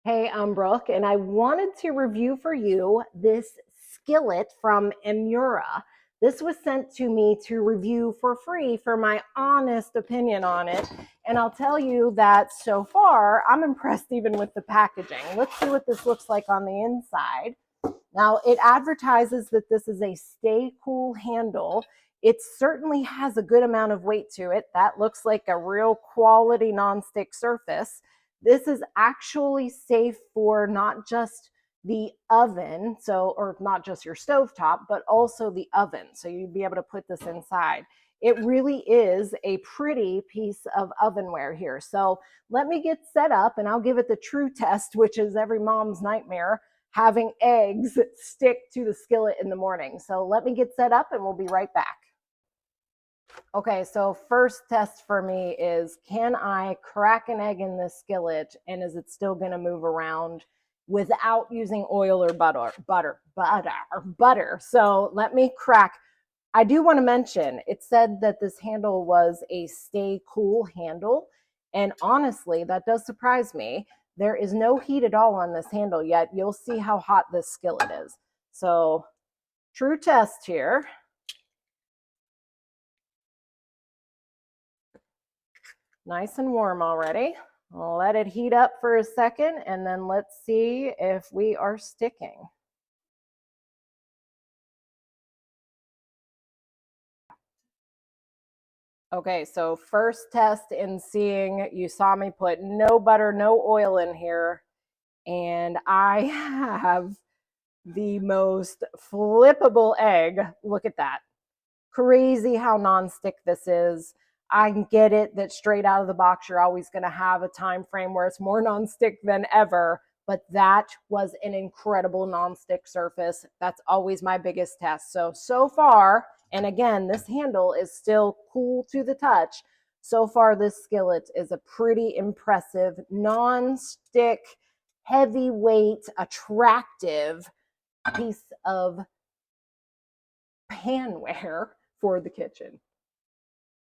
Hey, I'm Brooke, and I wanted to review for you this skillet from Emura. This was sent to me to review for free for my honest opinion on it. And I'll tell you that so far, I'm impressed even with the packaging. Let's see what this looks like on the inside. Now, it advertises that this is a stay cool handle. It certainly has a good amount of weight to it. That looks like a real quality nonstick surface. This is actually safe for not just the oven, or not just your stovetop, but also the oven. So you'd be able to put this inside. It really is a pretty piece of ovenware here. So let me get set up and I'll give it the true test, which is every mom's nightmare, having eggs stick to the skillet in the morning. So let me get set up and we'll be right back. Okay, so first test for me is, can I crack an egg in this skillet and is it still going to move around without using oil or butter? So let me crack. I do want to mention, it said that this handle was a stay cool handle. And honestly, that does surprise me. There is no heat at all on this handle yet. You'll see how hot this skillet is. So true test here. Nice and warm already. I'll let it heat up for a second and then let's see if we are sticking. Okay, so first test in seeing, you saw me put no butter, no oil in here, and I have the most flippable egg. Look at that. Crazy how nonstick this is. I get it that straight out of the box, you're always going to have a time frame where it's more nonstick than ever, but that was an incredible nonstick surface. That's always my biggest test. So far, and again, this handle is still cool to the touch. So far, this skillet is a pretty impressive nonstick, heavyweight, attractive piece of panware for the kitchen.